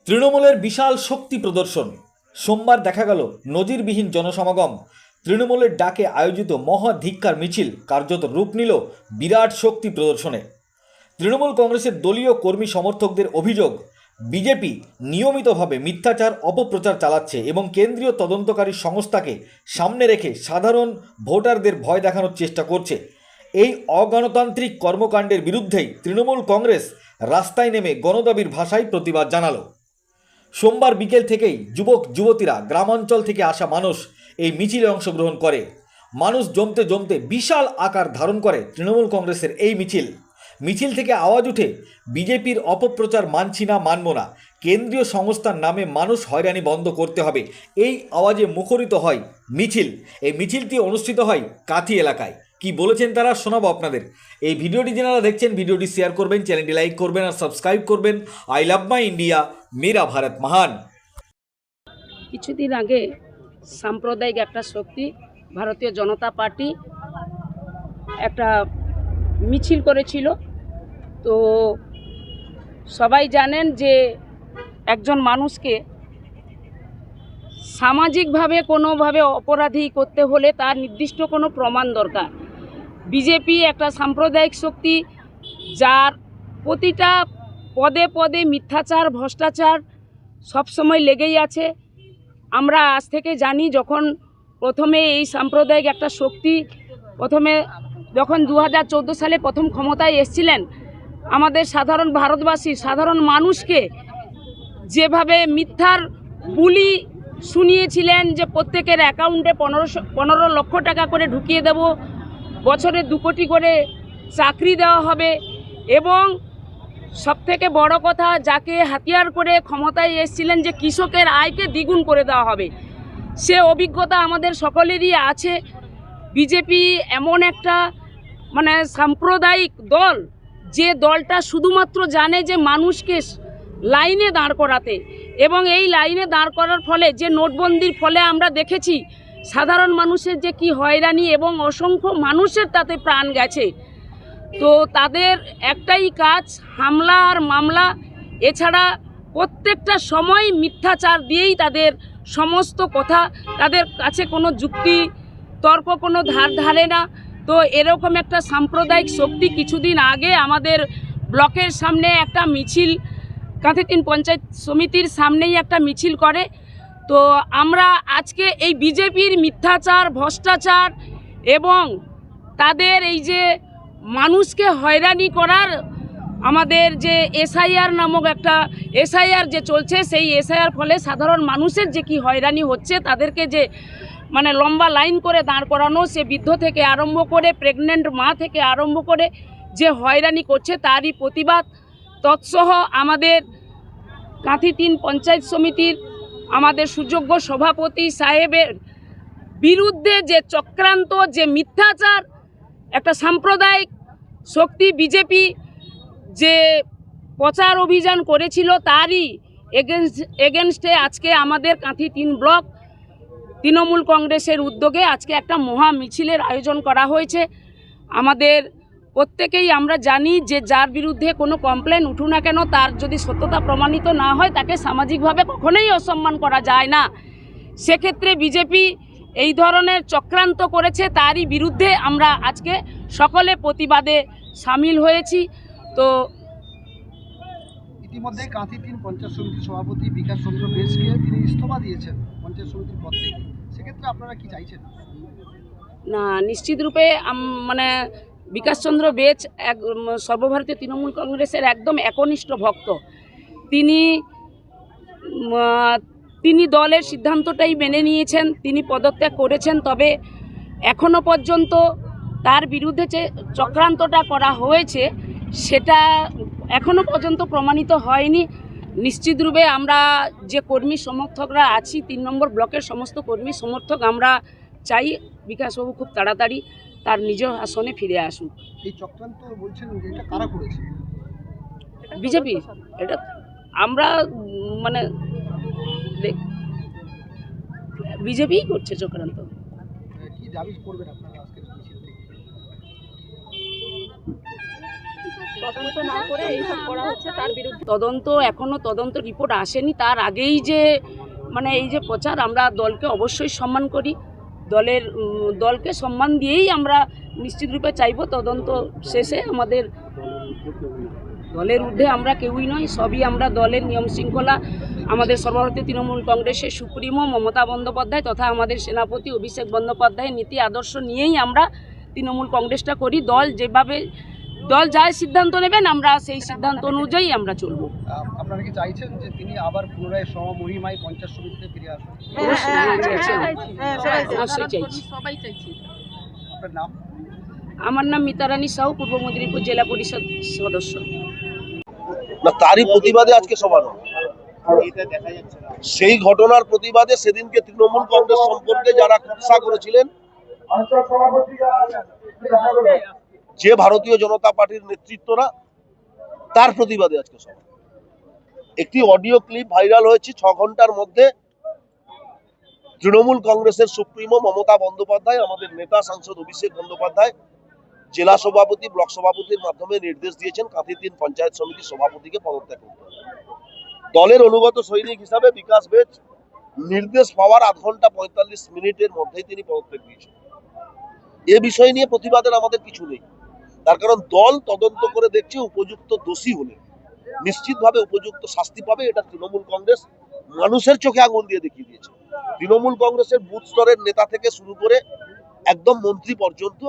তৃণমূলের বিশাল শক্তি প্রদর্শন। সোমবার দেখা গেল নজিরবিহীন জনসমাগম। তৃণমূলের ডাকে আয়োজিত মহা ধিক্কার মিছিল কার্যত রূপ নিল বিরাট শক্তি প্রদর্শনে। তৃণমূল কংগ্রেসের দলীয় কর্মী সমর্থকদের অভিযোগ, বিজেপি নিয়মিতভাবে মিথ্যাচার অপপ্রচার চালাচ্ছে এবং কেন্দ্রীয় তদন্তকারী সংস্থাকে সামনে রেখে সাধারণ ভোটারদের ভয় দেখানোর চেষ্টা করছে। এই অগণতান্ত্রিক কর্মকাণ্ডের বিরুদ্ধেই তৃণমূল কংগ্রেস রাস্তায় নেমে গণদাবির ভাষায় প্রতিবাদ জানালো। সোমবার বিকেল থেকেই যুবক যুবতীরা, গ্রামাঞ্চল থেকে আসা মানুষ এই মিছিলে অংশগ্রহণ করে। মানুষ জমতে জমতে বিশাল আকার ধারণ করে তৃণমূল কংগ্রেসের এই মিছিল থেকে আওয়াজ উঠে, বিজেপির অপপ্রচার মানছি না, মানব না, কেন্দ্রীয় সংস্থার নামে মানুষ হয়রানি বন্ধ করতে হবে। এই আওয়াজে মুখরিত হয় মিছিল। এই মিছিলটি অনুষ্ঠিত হয় কাথি এলাকায়। কি বলেছেন তারা শোনাবো আপনাদের। এই ভিডিওটি যারা দেখছেন, ভিডিওটি শেয়ার করবেন, চ্যানেলটি লাইক করবেন আর সাবস্ক্রাইব করবেন। আই লাভ মাই ইন্ডিয়া, মেরা ভারত মহান। কিছুদিন আগে সাম্প্রদায়িক একটা শক্তি ভারতীয় জনতা পার্টি একটা মিছিল করেছিল। তো সবাই জানেন যে একজন মানুষকে সামাজিকভাবে কোনোভাবে অপরাধী করতে হলে তার নির্দিষ্ট কোনো প্রমাণ দরকার। বিজেপি একটা সাম্প্রদায়িক শক্তি, যার প্রতিটা পদে পদে মিথ্যাচার, ভ্রষ্টাচার সবসময় লেগেই আছে। আমরা আজ থেকে জানি, যখন প্রথমে এই সাম্প্রদায়িক একটা শক্তি যখন 2014 সালে প্রথম ক্ষমতায় এসেছিলেন, আমাদের সাধারণ ভারতবাসী, সাধারণ মানুষকে যেভাবে মিথ্যার বুলি শুনিয়েছিলেন যে প্রত্যেকের অ্যাকাউন্টে 15 লক্ষ টাকা করে ঢুকিয়ে দেব, বছরে 2 কোটি করে চাকরি দেওয়া হবে, এবং সবথেকে বড় কথা, যাকে হাতিয়ার করে ক্ষমতায় এসেছিলেন যে কৃষকের আয়কে দ্বিগুণ করে দেওয়া হবে, সে অভিজ্ঞতা আমাদের সকলেরই আছে। বিজেপি এমন একটা সাম্প্রদায়িক দল, যে দলটা শুধুমাত্র জানে যে মানুষকে লাইনে দাঁড় করাতে, এবং এই লাইনে দাঁড় করার ফলে যে নোটবন্দির ফলে আমরা দেখেছি সাধারণ মানুষের যে কি হয়রানি এবং অসংখ্য মানুষের তাতে প্রাণ গেছে। তো তাদের একটাই কাজ, হামলা আর মামলা, এছাড়া প্রত্যেকটা সময় মিথ্যাচার দিয়েই তাদের সমস্ত কথা, তাদের কাছে কোনো যুক্তি তর্ক কোনো ধারে না। তো এরকম একটা সাম্প্রদায়িক শক্তি কিছুদিন আগে আমাদের ব্লকের সামনে একটা মিছিল, কাঁথি 3 পঞ্চায়েত সমিতির সামনেই একটা মিছিল করে। তো আমরা আজকে এই বিজেপির মিথ্যাচার, ভ্রষ্টাচার এবং তাদের এই যে মানুষকে হয়রানি করার, আমাদের যে এসআইআর নামক একটা এসআইআর যে চলছে, সেই এসআইআর ফলে সাধারণ মানুষের যে কি হয়রানি হচ্ছে, তাদেরকে যে লম্বা লাইন করে দাঁড় করানো, সে বৃদ্ধ থেকে আরম্ভ করে প্রেগনেন্ট মা থেকে আরম্ভ করে যে হয়রানি করছে, তারই প্রতিবাদ। তৎসহ আমাদের কাঁথি 3 পঞ্চায়েত সমিতির আমাদের সুযোগ্য সভাপতি সাহেবের বিরুদ্ধে যে চক্রান্ত, যে মিথ্যাচার, একটা সাম্প্রদায়িক শক্তি বিজেপি যে প্রচার অভিযান করেছিল, তারই এগেনস্টে আজকে আমাদের কাঁথি 3 ব্লক তৃণমূল কংগ্রেসের উদ্যোগে আজকে একটা মহা মিছিলের আয়োজন করা হয়েছে। আমাদের প্রত্যেকেই আমরা জানি যে যার বিরুদ্ধে কোনো কমপ্লেন উঠুক না কেন, তার যদি সত্যতা প্রমাণিত না হয়, তাকে সামাজিকভাবে কখনোই অসম্মান করা যায় না। সেক্ষেত্রে বিজেপি এই ধরনের চক্রান্ত করেছে, তারই বিরুদ্ধে আমরা আজকে সকলে প্রতিবাদে সামিল হয়েছি। তো ইতিমধ্যে কাঁথি 3 পঞ্চায়েত সমিতির সভাপতি বিকাশ চন্দ্র বেশকে তিনি ইস্তফা দিয়েছেন পঞ্চায়েত সমিতির পদ থেকে। সেক্ষেত্রে আপনারা কি চাইছেন? না, নিশ্চিত রূপে বিকাশ চন্দ্র বেশ এক সর্বভারতীয় তৃণমূল কংগ্রেসের একদম একনিষ্ঠ ভক্ত। তিনি দলের সিদ্ধান্তটাই মেনে নিয়েছেন, তিনি পদত্যাগ করেছেন। তবে এখনো পর্যন্ত তার বিরুদ্ধে যে চক্রান্তটা করা হয়েছে, সেটা এখনো পর্যন্ত প্রমাণিত হয়নি। নিশ্চিত রূপে আমরা যে কর্মী সমর্থকরা আছি, 3 নম্বর ব্লকের সমস্ত কর্মী সমর্থক, আমরা চাই বিকাশবাবু খুব তাড়াতাড়ি তার নিজ আসনে ফিরে আসুন। এই চক্রান্ত বলছেন যে এটা কারা করেছে? বিজেপি। এটা আমরা বিজেপিই করছে চক্রান্ত। কি দাবি করবেন আপনারা আজকের মিছিল থেকে? তদন্ত না করে এইসব করা হচ্ছে তার বিরুদ্ধে এখনো তদন্ত রিপোর্ট আসেনি। তার আগেই যে মানে এই যে প্রচার, আমরা দলকে অবশ্যই সম্মান করি, দলকে সম্মান দিয়েই আমরা নিশ্চিত রূপে চাইব তদন্ত শেষে আমাদের দলের ঊর্ধ্বে আমরা কেউই নয়, সবই আমরা দলের নিয়ম শৃঙ্খলা, আমাদের সর্বভারতীয় তৃণমূল কংগ্রেসের সুপ্রিমো মমতা বন্দ্যোপাধ্যায় তথা আমাদের সেনাপতি অভিষেক বন্দ্যোপাধ্যায়ের নীতি আদর্শ নিয়েই আমরা তৃণমূল কংগ্রেসটা করি। দল যা সিদ্ধান্ত নেবেন আমরা সেই সিদ্ধান্ত অনুযায়ী আমরা চলব। আপনারা কি চাইছেন যে তিনি আবার পুনরায় সমমহিমায় পঞ্চায়েত সমিতিতে ফিরে আসবেন? অবশ্যই চাইছি। আপনার নাম? আমার নাম মিতারানী সাহু, পূর্ব মেদিনীপুর জেলা পরিষদ সদস্য। না, তারই প্রতিবাদে আজকে সভা নয়। সেই ঘটনার প্রতিবাদে সেদিনকে তৃণমূল কংগ্রেস সম্পর্কে যারা কুৎসা করেছিলেন, যে ভারতীয় জনতা পার্টির নেতৃত্বরা, তার প্রতিবাদে আজকে সভা। একটি অডিও ক্লিপ ভাইরাল হয়েছে 6 ঘন্টার মধ্যে। তৃণমূল কংগ্রেসের সুপ্রিমো মমতা বন্দ্যোপাধ্যায়, আমাদের নেতা সাংসদ অভিষেক বন্দ্যোপাধ্যায় জেলা সভাপতি, ব্লক সভাপতির মাধ্যমে নির্দেশ দিয়েছেন কাঁথি 3 পঞ্চায়েত সমিতির সভাপতিকে পদত্যাগ করতে হবে। দলের অনুগত সৈনিক হিসাবে বিকাশ বেচ নির্দেশ পাওয়ার 8 ঘন্টা 45 মিনিটের মধ্যেই তিনি পদত্যাগ দিয়েছেন। এ বিষয় নিয়ে প্রতিবাদের আমাদের কিছু নেই, তার কারণ দল তদন্ত করে দেখছে উপযুক্ত দোষী হলে নিশ্চিতভাবে উপযুক্ত শাস্তি পাবে। এটা তৃণমূল কংগ্রেস মানুষের চোখে আঙুল দিয়ে দেখিয়ে দিয়েছে। তৃণমূল কংগ্রেসের বুথ স্তরের নেতা থেকে শুরু করে একদম মন্ত্রী পর্যন্ত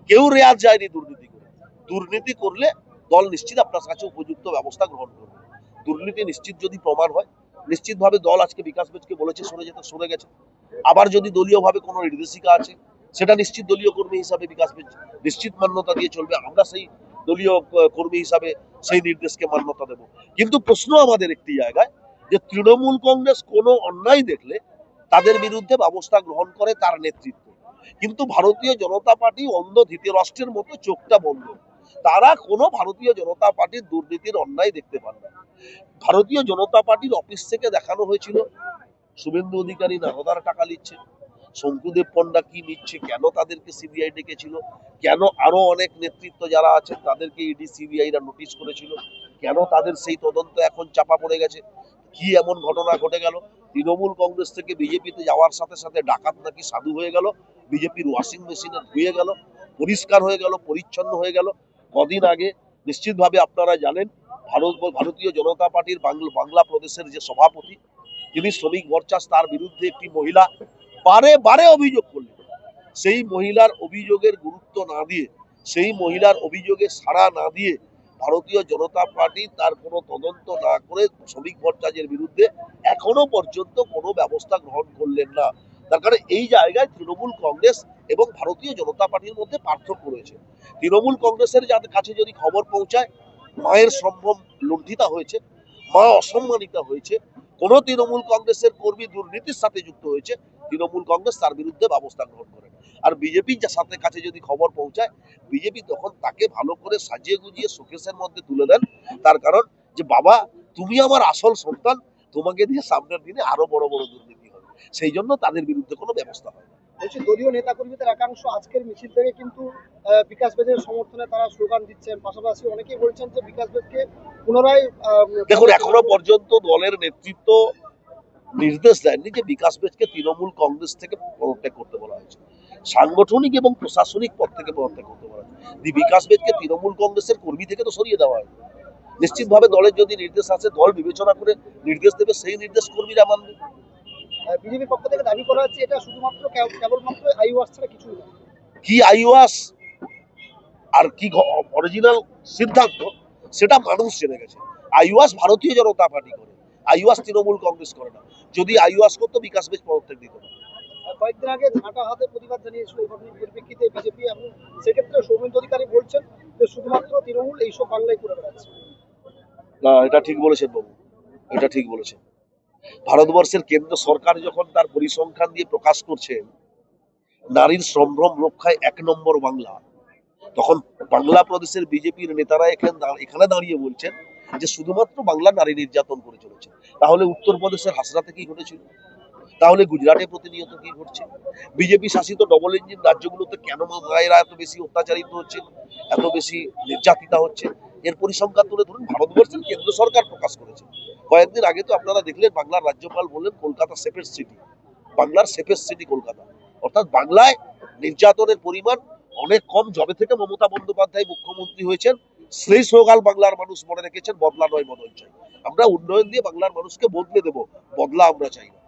কেউ রেয়াত যায়নি দুর্নীতি করে। দুর্নীতি করলে দল নিশ্চিত আপনার কাছে উপযুক্ত ব্যবস্থা গ্রহণ করবে। দুর্নীতি নিশ্চিত যদি প্রমাণ হয়, নিশ্চিতভাবে দল আজকে বিকাশ বেচকে বলেছে সরে যেতে, সরে গেছে। আবার যদি দলীয়ভাবে কোনো নির্দেশিকা আছে, সেটা নিশ্চিত দলীয় কর্মী হিসাবে বিকাশ বেচ নিশ্চিত মান্যতা দিয়ে চলবে। আমরা সেই দলীয় কর্মী হিসাবে সেই নির্দেশকে মান্যতা দেব। কিন্তু প্রশ্ন আমাদের একটি জায়গায়, যে তৃণমূল কংগ্রেস কোনো অন্যায় দেখলে তাদের বিরুদ্ধে ব্যবস্থা গ্রহণ করে তার নেতৃত্ব, কিন্তু ভারতীয় জনতা পার্টি অন্ধ ধৃতরাষ্ট্রের মতো চোখটা বন্ধ। তারা কোনো ভারতীয় জনতা পার্টির দুর্নীতির অন্যায় দেখতে পান না। ভারতীয় জনতা পার্টির অফিস থেকে দেখানো হয়েছিল শুভেন্দু অধিকারী নারদার টাকা নিচ্ছে, শঙ্কুদেব পণ্ডা কি নিচ্ছে, কেন তাদেরকে সিবিআই ডেকেছিল, কেন আরো অনেক নেতৃত্ব যারা আছেন তাদেরকে ইডি সিবিআইরা নোটিশ করেছিল, কেন তাদের সেই তদন্ত এখন চাপা পড়ে গেছে, কি এমন ঘটনা ঘটে গেল। তৃণমূল কংগ্রেস থেকে বিজেপিতে যাওয়ার সাথে সাথে ডাকাত নাকি সাধু হয়ে গেল, বিজেপির ওয়াশিং মেশিনে ধুয়ে গেল, পরিষ্কার হয়ে গেল, পরিচ্ছন্ন হয়ে গেল। কদিন আগে নিশ্চিতভাবে আপনারা জানেন ভারতীয় জনতা পার্টির বাংলা প্রদেশের যে সভাপতি, যিনি শ্রমিক ভরচাষ, তার বিরুদ্ধে একটি মহিলা বারে বারে অভিযোগ করলেন। সেই মহিলার অভিযোগের গুরুত্ব না দিয়ে, সেই মহিলার অভিযোগে সাড়া না দিয়ে ভারতীয় জনতা পার্টি তার কোনো তদন্ত না করে শ্রমিক ভরচাষের বিরুদ্ধে এখনো পর্যন্ত কোনো ব্যবস্থা গ্রহণ করলেন না। তার কারণে এই জায়গায় তৃণমূল কংগ্রেস এবং ভারতীয় জনতা পার্টির মধ্যে পার্থক্য রয়েছে। তৃণমূল কংগ্রেসের যাদের কাছে যদি খবর পৌঁছায় মায়ের সম্ভ্রম লুণ্ঠিতা হয়েছে, মা অসম্মানিতা হয়েছে, কোন তৃণমূল কংগ্রেসের কর্মী দুর্নীতির সাথে যুক্ত হয়েছে, তৃণমূল কংগ্রেস তার বিরুদ্ধে ব্যবস্থা গ্রহণ করে। আর বিজেপির সাথে কাছে যদি খবর পৌঁছায়, বিজেপি তখন তাকে ভালো করে সাজিয়ে গুজিয়ে শোকেসের মধ্যে তুলে দেন। তার কারণ যে বাবা তুমি আমার আসল সন্তান, তোমাকে দিয়ে সামনের দিনে আরো বড় বড় দুর্নীতি হবে, সেই জন্য তাদের বিরুদ্ধে কোনো ব্যবস্থা হয় না। বলছি, দলীয় নেতাকর্মীদের একাংশ আজকের মিছিল থেকে কিন্তু বিকাশ বেচের সমর্থনে তারা স্লোগান দিচ্ছেন, পাশাপাশি অনেকেই বলছেন যে বিকাশ বেচকে পুনরায় দেখুন, এখনো পর্যন্ত দলের নেতৃত্ব নির্দেশ দেননি যে বিকাশ বেচকে তৃণমূল কংগ্রেস থেকে পদত্যাগ করতে বলা হয়েছে। সাংগঠনিক এবং প্রশাসনিক পদ থেকে পদত্যাগ করতে বলা হয়েছে। বিকাশ বেচকে তৃণমূল কংগ্রেসের কর্মী থেকে তো সরিয়ে দেওয়া হয়। নিশ্চিতভাবে দলের যদি নির্দেশ আছে, দল বিবেচনা করে নির্দেশ দেবে, সেই নির্দেশ কর্মীরা মানবে। বিজেপির পক্ষ থেকে দাবি করা হচ্ছে এটা শুধুমাত্র কেবলমাত্র আইওয়াস ছাড়া কিছু না। কি আইওয়াস আর কি অরিজিনাল সিদ্ধান্ত সেটা মানুষ জেনে গেছে। আইওয়াস ভারতীয় জনতা পার্টি করে, আইওয়াস তৃণমূল কংগ্রেস করে না। যদি আইওয়াস করতো বিকাশ বেচ পদত্যাগ দিত না। কয়েকদিন আগে ঝাঁটা হাতে প্রতিবাদ জানিয়েছিল এই ঘটনার পরিপ্রেক্ষিতে বিজেপি, এবং সেক্ষেত্রে সৌমেন্দ্র অধিকারী বলছেন যে শুধুমাত্র তৃণমূল এইসব বাংলায় করে বেড়াচ্ছে। না, এটা ঠিক বলেছেন বাবু, এটা ঠিক বলেছেন। ভারতবর্ষের কেন্দ্র সরকার যখন তার পরিসংখ্যান দিয়ে প্রকাশ করছে নারীর সম্ভ্রম রক্ষায় 1 নম্বর বাংলা, তখন বাংলা প্রদেশের বিজেপির নেতারা এখানে দাঁড়িয়ে বলছেন যে শুধুমাত্র বাংলা নারী নির্যাতন করে চলেছে। তাহলে উত্তরপ্রদেশের হাসরাতে কি ঘটেছিল? তাহলে গুজরাটে প্রতিনিয়ত কি ঘটছে? বিজেপি শাসিত ডবল ইঞ্জিন রাজ্যগুলোতে কেন মায়েরা এত বেশি অত্যাচারিত হচ্ছে, এত বেশি নির্যাতিতা হচ্ছে? এর পরিসংখ্যান তুলে ধরুন, ভারতবর্ষের কেন্দ্র সরকার প্রকাশ করেছে। কয়েকদিন আগে তো আপনারা দেখলেন বাংলার রাজ্যপাল বললেন কলকাতা সেফেস্ট সিটি, বাংলার সেফেস্ট সিটি কলকাতা। অর্থাৎ বাংলায় নির্যাতনের পরিমাণ অনেক কম যবে থেকে মমতা বন্দ্যোপাধ্যায় মুখ্যমন্ত্রী হয়েছেন। সেই স্লোগান বাংলার মানুষ মনে রেখেছেন, বদলা নয় বদল চাই। আমরা উন্নয়ন দিয়ে বাংলার মানুষকে বদলে দেব, বদলা আমরা চাই না।